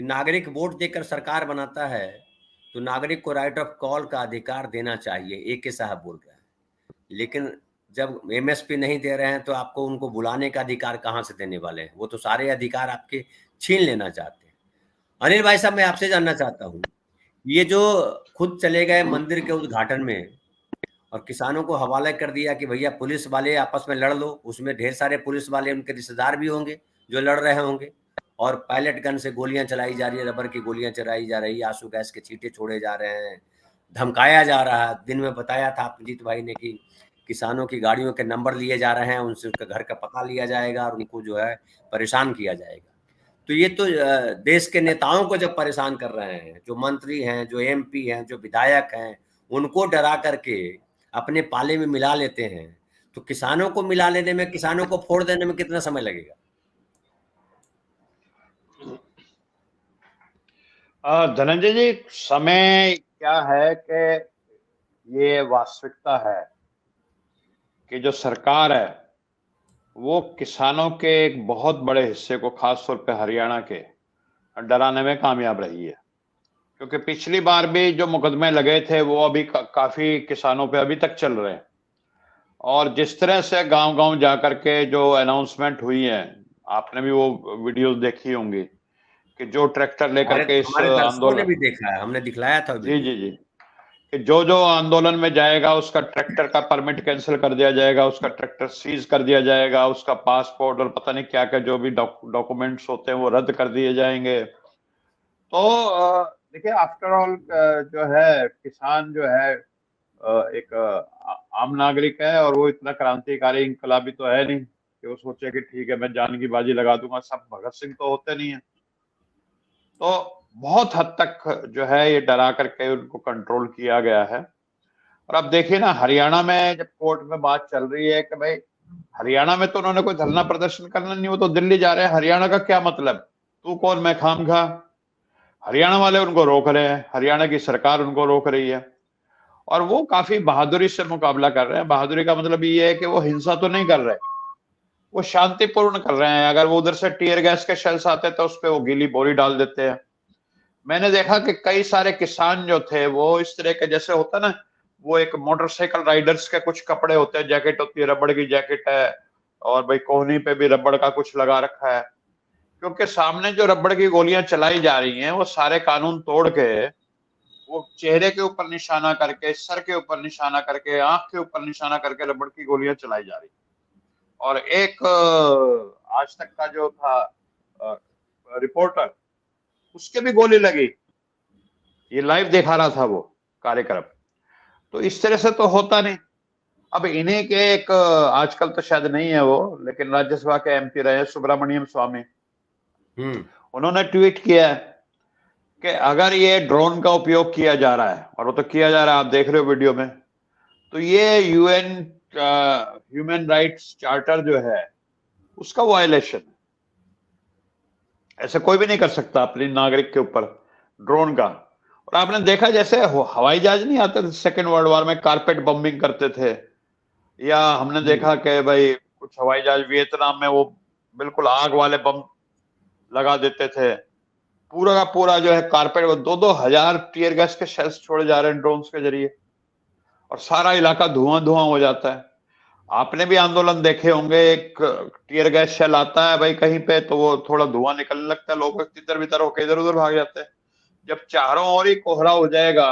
कि नागरिक वोट देकर सरकार बनाता है, तो नागरिक को राइट ऑफ कॉल का अधिकार देना चाहिए, ए.के. साहब बोल रहे हैं। लेकिन जब एमएसपी नहीं दे रहे हैं, तो आपको उनको बुलाने का अधिकार कहाँ से देने वाले हैं? वो तो सारे अधिकार आपके छीन लेना चाहते हैं। अनिल भाई साहब, मैं आपसे जानना चाहता हूँ, ये जो खुद चले गए मंदिर के उद्घाटन में और किसानों को हवाला कर दिया कि भैया पुलिस वाले आपस में लड़ लो, उसमें ढेर सारे पुलिस वाले उनके रिश्तेदार भी होंगे जो लड़ रहे होंगे, और पायलट गन से गोलियां चलाई जा रही है, रबर की गोलियां चलाई जा रही है, आंसू गैस के छींटे छोड़े जा रहे हैं, धमकाया जा रहा है। दिन में बताया था जीत भाई ने कि किसानों की गाड़ियों के नंबर लिए जा रहे हैं, उनसे उसका घर का पता लिया जाएगा और उनको जो है परेशान किया जाएगा। तो ये तो देश के नेताओं को जब परेशान कर रहे हैं, जो मंत्री हैं, जो एमपी हैं, जो विधायक हैं, उनको डरा करके अपने पाले में मिला लेते हैं, तो किसानों को मिला लेने में, किसानों को फोड़ देने में कितना समय लगेगा? धनंजय जी, समय क्या है कि ये वास्तविकता है कि जो सरकार है वो किसानों के एक बहुत बड़े हिस्से को, खासतौर पे हरियाणा के, डराने में कामयाब रही है। क्योंकि पिछली बार भी जो मुकदमे लगे थे वो अभी काफी किसानों पे अभी तक चल रहे हैं। और जिस तरह से गांव-गांव जाकर के जो अनाउंसमेंट हुई है, आपने भी वो वीडियोस देखी होंगी कि जो ट्रैक्टर लेकर के इस हमारे दर्शकों ने आंदोलन, भी देखा है, हमने दिखलाया था जी वीडियो। जी जी, कि जो जो आंदोलन में जाएगा उसका ट्रैक्टर का परमिट कैंसिल कर दिया जाएगा, उसका ट्रैक्टर सीज कर दिया जाएगा, उसका पासपोर्ट और पता नहीं क्या क्या जो भी डॉक्यूमेंट्स होते हैं वो रद्द कर दिए जाएंगे। तो देखिए, आफ्टर ऑल जो है किसान जो है एक आम नागरिक है, और वो इतना क्रांतिकारी इंकलाबी तो है नहीं कि वो सोचे कि ठीक है मैं जान की बाजी लगा दूंगा। सब भगत सिंह तो होते नहीं है। तो बहुत हद तक जो है ये डरा करके उनको कंट्रोल किया गया है। और अब देखिए ना, हरियाणा में जब कोर्ट में बात चल रही है कि भाई हरियाणा में तो उन्होंने कोई धरना प्रदर्शन करना नहीं, वो तो दिल्ली जा रहे हैं, हरियाणा का क्या मतलब, तू कौन मैं खामखा। हरियाणा वाले उनको रोक रहे हैं, हरियाणा की सरकार उनको रोक रही है, और वो काफी बहादुरी से मुकाबला कर रहे हैं। बहादुरी का मतलब ये है कि वो हिंसा तो नहीं कर रहे, वो शांतिपूर्ण कर रहे हैं। अगर वो उधर से टीयर गैस के शेल्स आते तो उस पर वो गीली बोरी डाल देते हैं। मैंने देखा कि कई सारे किसान जो थे वो इस तरह के, जैसे होता ना, वो एक मोटरसाइकिल राइडर्स के कुछ कपड़े होते हैं, जैकेट होती है, रबड़ की जैकेट है, और भाई कोहनी पे भी रबड़ का कुछ लगा रखा है। क्योंकि सामने जो रबड़ की गोलियां चलाई जा रही हैं वो सारे कानून तोड़ के, वो चेहरे के ऊपर निशाना करके, सर के ऊपर निशाना करके, आंख के ऊपर निशाना करके रबड़ की गोलियां चलाई जा रही। और एक आज तक का जो था रिपोर्टर, उसके भी गोली लगी। ये लाइव दिखा रहा था वो कार्यक्रम। तो इस तरह से तो होता नहीं। अब इन्हीं के एक आजकल तो शायद नहीं है वो, लेकिन राज्यसभा के एमपी रहे सुब्रमण्यम स्वामी, उन्होंने ट्वीट किया है कि अगर ये ड्रोन का उपयोग किया जा रहा है, और वो तो किया जा रहा है, आप देख रहे हो वीडियो में, तो ये यूएन ह्यूमन राइट्स चार्टर जो है उसका वायलेशन है। ऐसे कोई भी नहीं कर सकता अपने नागरिक के ऊपर ड्रोन का। और आपने देखा जैसे हवाई जहाज नहीं आते थे सेकेंड वर्ल्ड वॉर में, कारपेट बम्बिंग करते थे, या हमने देखा कि भाई कुछ हवाई जहाज वियतनाम में वो बिल्कुल आग वाले बम लगा देते थे। पूरा का पूरा जो है कारपेट, 2-2 हजार टीयर गैस के शेल्स छोड़े जा रहे हैं ड्रोन्स के जरिए, और सारा इलाका धुआं धुआं हो जाता है। आपने भी आंदोलन देखे होंगे, एक टीयर गैस शेल आता है भाई कहीं पे, तो वो थोड़ा धुआं निकलने लगता है, लोग तितर बितर होकर इधर उधर भाग जाते हैं। जब चारों ओर ही कोहरा हो जाएगा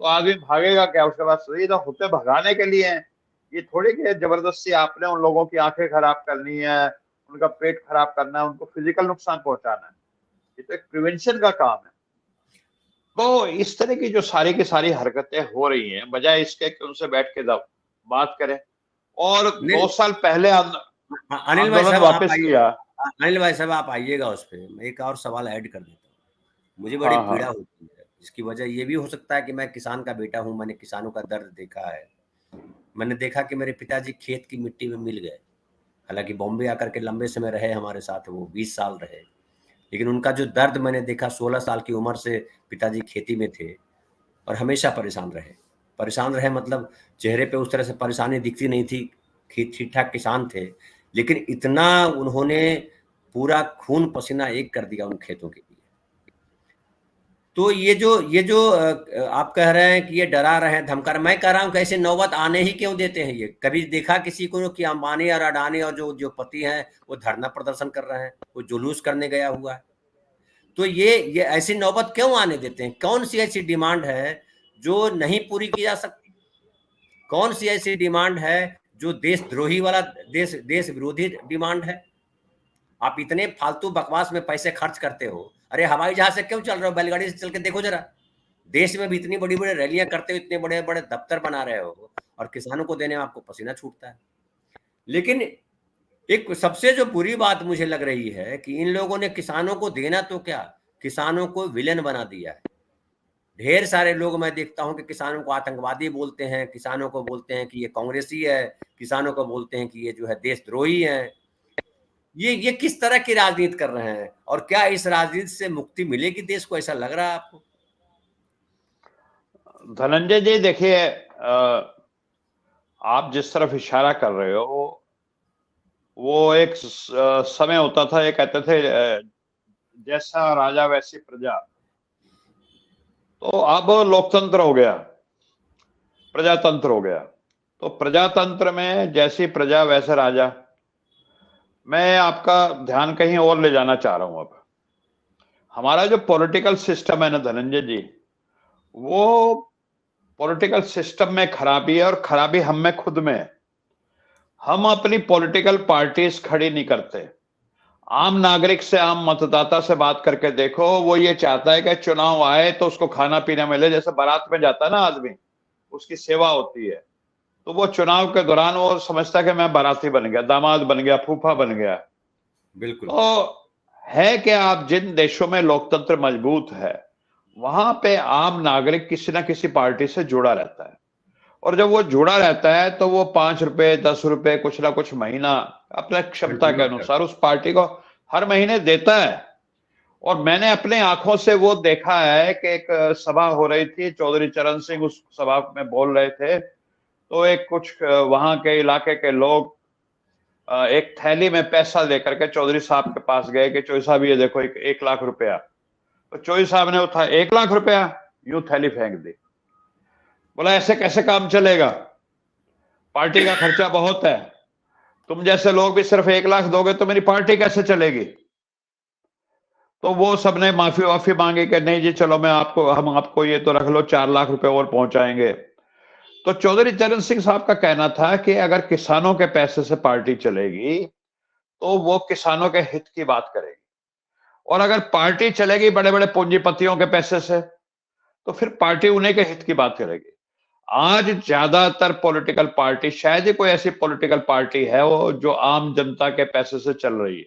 तो आदमी भागेगा क्या? उसके बाद सही तो होते भगाने के लिए हैं। ये थोड़ी कि जबरदस्ती आपने उन लोगों की आंखें खराब करनी है, उनका पेट खराब करना है, उनको फिजिकल नुकसान पहुंचाना है। ये तो एक प्रिवेंशन का काम है। तो इस तरह की जो सारी की सारी हरकतें हो रही हैं, बजाय इसके कि उनसे बैठ के बात करें। और 2 साल पहले अनिल भाई आंदोलन साहब आप वापस आइए, लिया। अनिल भाई साहब आप आइएगा उस पे, मैं एक और सवाल ऐड कर देता हूँ। मुझे बड़ी हाँ पीड़ा हाँ। होती है, इसकी वजह ये भी हो सकता है कि मैं किसान का बेटा हूँ, मैंने किसानों का दर्द देखा है। मैंने देखा कि मेरे पिताजी खेत की मिट्टी में मिल गए, हालांकि बॉम्बे आकर के लंबे समय रहे हमारे साथ, वो 20 साल रहे, लेकिन उनका जो दर्द मैंने देखा, 16 साल की उम्र से पिताजी खेती में थे और हमेशा परेशान रहे। परेशान रहे मतलब चेहरे पे उस तरह से परेशानी दिखती नहीं थी, ठीक ठाक किसान थे, लेकिन इतना उन्होंने पूरा खून पसीना एक कर दिया उन खेतों के लिए। तो ये जो आप कह रहे हैं कि ये डरा रहे हैं, धमका रहे हैं, मैं कह रहा हूँ कि ऐसे नौबत आने ही क्यों देते हैं? ये कभी देखा किसी को कि अंबानी और अडानी और जो पति हैं वो धरना प्रदर्शन कर रहे हैं, वो जुलूस करने गया हुआ है? तो ये ऐसी नौबत क्यों आने देते हैं? कौन सी ऐसी डिमांड है जो नहीं पूरी की जा सकती? कौन सी ऐसी डिमांड है जो देशद्रोही वाला, देश विरोधी डिमांड है? आप इतने फालतू बकवास में पैसे खर्च करते हो। अरे हवाई जहाज से क्यों चल रहे हो? बैलगाड़ी से चल के देखो जरा। देश में भी इतनी बड़ी बड़ी रैलियां करते हो, इतने बड़े बड़े दफ्तर बना रहे हो, और किसानों को देने में आपको पसीना छूटता है। लेकिन एक सबसे जो बुरी बात मुझे लग रही है कि इन लोगों ने किसानों को देना तो क्या, किसानों को विलेन बना दिया है। ढेर सारे लोग मैं देखता हूं कि किसानों को आतंकवादी बोलते हैं, किसानों को बोलते हैं कि ये कांग्रेसी है, किसानों को बोलते हैं कि ये जो है देशद्रोही है। ये किस तरह की राजनीति कर रहे हैं, और क्या इस राजनीति से मुक्ति मिलेगी देश को? ऐसा लग रहा है आपको? धनंजय जी देखिए, आप जिस तरफ इशारा कर रहे हो वो एक समय होता था, ये कहते थे जैसा राजा वैसी प्रजा। तो अब लोकतंत्र हो गया, प्रजातंत्र हो गया। तो प्रजातंत्र में जैसी प्रजा वैसे राजा। मैं आपका ध्यान कहीं और ले जाना चाह रहा हूं। अब हमारा जो पॉलिटिकल सिस्टम है ना धनंजय जी, वो पॉलिटिकल सिस्टम में खराबी है, और खराबी हम में खुद में है। हम अपनी पॉलिटिकल पार्टीज खड़ी नहीं करते। आम नागरिक से, आम मतदाता से बात करके देखो, वो ये चाहता है कि चुनाव आए तो उसको खाना पीना मिले। जैसे बारात में जाता है ना आदमी, उसकी सेवा होती है, तो वो चुनाव के दौरान वो समझता है कि मैं बाराती बन गया, दामाद बन गया, फूफा बन गया। बिल्कुल। तो है कि आप जिन देशों में लोकतंत्र मजबूत है, वहां पे आम नागरिक किसी ना किसी पार्टी से जुड़ा रहता है। और जब वो जुड़ा रहता है तो वो 5 रुपए 10 रुपए कुछ ना कुछ महीना अपने क्षमता के कंट्रीब्यूट कर। अनुसार उस पार्टी को हर महीने देता है। और मैंने अपने आंखों से वो देखा है कि एक सभा हो रही थी, चौधरी चरण सिंह उस सभा में बोल रहे थे, तो एक कुछ वहां के इलाके के लोग एक थैली में पैसा लेकर के चौधरी साहब के पास गए कि चौधरी साहब ये देखो 1 लाख रुपया। तो चौधरी साहब ने उठाया, 1 लाख रुपया, यूं थैली फेंक दी। बोला ऐसे कैसे काम चलेगा, पार्टी का खर्चा बहुत है, तुम जैसे लोग भी सिर्फ 1 लाख दोगे तो मेरी पार्टी कैसे चलेगी। तो वो सबने माफी वाफी मांगी कि नहीं जी चलो हम आपको ये तो रख लो, 4 लाख रुपए और पहुंचाएंगे। तो चौधरी चरण सिंह साहब का कहना था कि अगर किसानों के पैसे से पार्टी चलेगी तो वो किसानों के हित की बात करेगी, और अगर पार्टी चलेगी बड़े बड़े पूंजीपतियों के पैसे से तो फिर पार्टी उन्हीं के हित की बात करेगी। आज ज्यादातर पॉलिटिकल पार्टी, शायद ही कोई ऐसी पॉलिटिकल पार्टी है वो जो आम जनता के पैसे से चल रही है।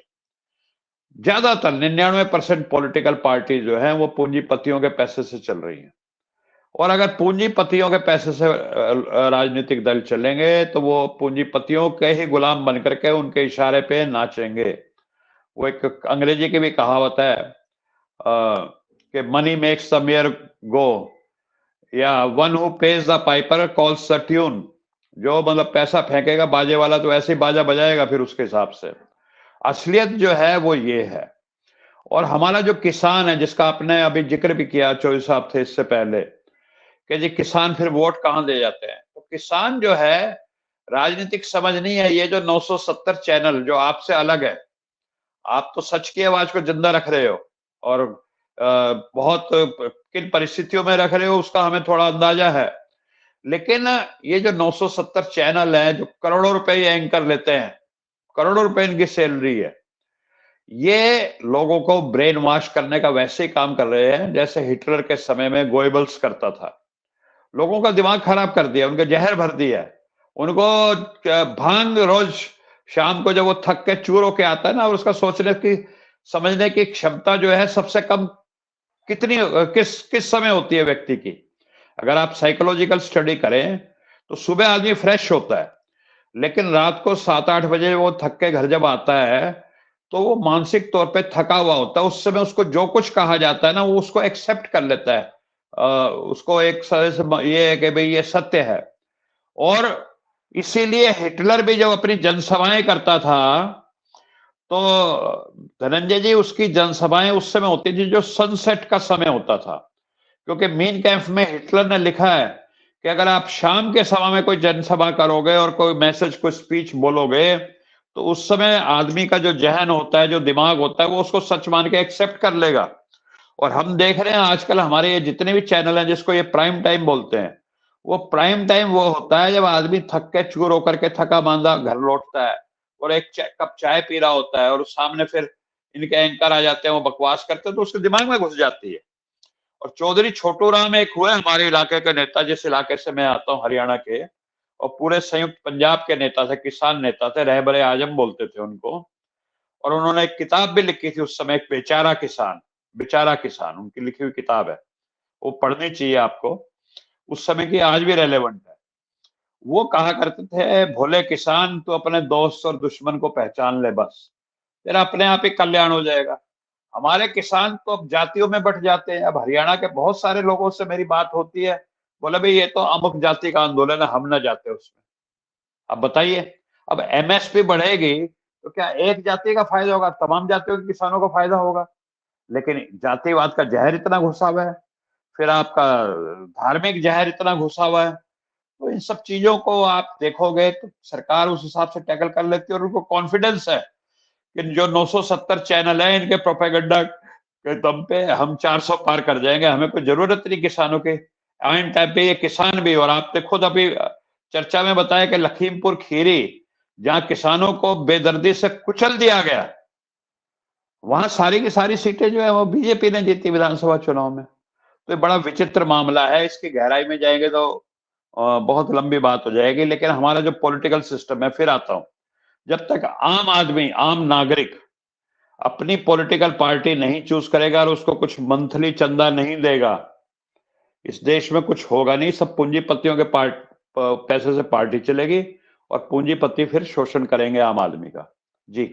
ज्यादातर 99% पॉलिटिकल पार्टी जो है वो पूंजीपतियों के पैसे से चल रही है। और अगर पूंजीपतियों के पैसे से राजनीतिक दल चलेंगे तो वो पूंजीपतियों के ही गुलाम बनकर के उनके इशारे पे नाचेंगे। वो एक अंग्रेजी की भी कहावत है कि मनी मेक्स द मेयर गो, या one who page the Piper calls the tune. जो मतलब पैसा फेंकेगा बाजे वाला तो ऐसे ही बाजा बजाएगा फिर उसके हिसाब से। असलियत जो है वो ये है। और हमारा जो किसान है, जिसका आपने अभी जिक्र भी किया, चौधरी साहब थे इससे पहले, कि जी किसान फिर वोट कहां दे जाते हैं। तो किसान जो है, राजनीतिक समझ नहीं है। ये जो 970 चैनल जो आपसे अलग है, आप तो सच की आवाज को जिंदा रख रहे हो, और बहुत किन परिस्थितियों में रख रहे हो उसका हमें थोड़ा अंदाजा है। लेकिन ये जो 970 चैनल है जो करोड़ों रुपए ये एंकर लेते हैं, करोड़ों रुपए इनकी सैलरी है, ये लोगों को ब्रेन वॉश करने का वैसे ही काम कर रहे हैं जैसे हिटलर के समय में गोएबल्स करता था। लोगों का दिमाग खराब कर दिया, उनका जहर भर दिया है। उनको भांग रोज शाम को जब वो थक के चूर होके आता है ना, और उसका सोचने की समझने की क्षमता जो है सबसे कम कितनी किस किस समय होती है व्यक्ति की। अगर आप साइकोलॉजिकल स्टडी करें तो सुबह आदमी फ्रेश होता है, लेकिन रात को 7-8 बजे वो थक के घर जब आता है तो वो मानसिक तौर पे थका हुआ होता है। उस समय उसको जो कुछ कहा जाता है ना, वो उसको एक्सेप्ट कर लेता है। उसको एक तरह से ये है कि भाई ये सत्य है। और इसीलिए हिटलर भी जब अपनी जनसभाएं करता था तो धनंजय जी उसकी जनसभाएं उस समय होती थी जो सनसेट का समय होता था। क्योंकि मीन कैंफ में हिटलर ने लिखा है कि अगर आप शाम के समय में कोई जनसभा करोगे और कोई मैसेज, कोई स्पीच बोलोगे, तो उस समय आदमी का जो जहन होता है, जो दिमाग होता है, वो उसको सच मान के एक्सेप्ट कर लेगा। और हम देख रहे हैं आजकल हमारे ये जितने भी चैनल हैं जिसको ये प्राइम टाइम बोलते हैं, वो प्राइम टाइम वो होता है जब आदमी थक के चूर होकर के थका मांदा घर लौटता है और एक कप चाय पी रहा होता है और सामने फिर इनके एंकर आ जाते हैं, वो बकवास करते हैं, तो उसके दिमाग में घुस जाती है। और चौधरी छोटू राम एक हुए हमारे इलाके के नेता, जिस इलाके से मैं आता हूँ हरियाणा के, और पूरे संयुक्त पंजाब के नेता थे, किसान नेता थे, रहबरे आजम बोलते थे उनको। और उन्होंने एक किताब भी लिखी थी उस समय, एक बेचारा किसान, बेचारा किसान, उनकी लिखी हुई किताब है, वो पढ़नी चाहिए आपको, उस समय की आज भी रेलेवेंट है। वो कहा करते थे, भोले किसान तू अपने दोस्त और दुश्मन को पहचान ले, बस तेरा अपने आप ही कल्याण हो जाएगा। हमारे किसान तो अब जातियों में बट जाते हैं। अब हरियाणा के बहुत सारे लोगों से मेरी बात होती है, बोले भाई ये तो अमुक जाति का आंदोलन है, हम ना जाते उसमें। अब बताइए, अब एमएसपी बढ़ेगी तो क्या एक जाति का फायदा होगा? तमाम जातियों के किसानों को फायदा होगा। लेकिन जातिवाद का जहर इतना घुसा हुआ है, फिर आपका धार्मिक जहर इतना घुसा हुआ है, तो इन सब चीजों को आप देखोगे तो सरकार उस हिसाब से टैकल कर लेती है। और उनको कॉन्फिडेंस है कि जो 970 चैनल है, इनके प्रोपेगेंडा के दम पे हम 400 पार कर जाएंगे, हमें कोई जरूरत नहीं किसानों के। आइन टाइम पे ये किसान भी, और आपने खुद अभी चर्चा में बताया कि लखीमपुर खीरी, जहां किसानों को बेदर्दी से कुचल दिया गया, वहां सारी की सारी सीटें जो है वो बीजेपी ने जीती विधानसभा चुनाव में। तो ये बड़ा विचित्र मामला है, इसकी गहराई में जाएंगे तो बहुत लंबी बात हो जाएगी। लेकिन हमारा जो पॉलिटिकल सिस्टम है, फिर आता हूं, जब तक आम आदमी, आम नागरिक अपनी पॉलिटिकल पार्टी नहीं चूज करेगा और उसको कुछ मंथली चंदा नहीं देगा, इस देश में कुछ होगा नहीं। सब पूंजीपतियों के पैसे से पार्टी चलेगी और पूंजीपति फिर शोषण करेंगे आम आदमी का। जी।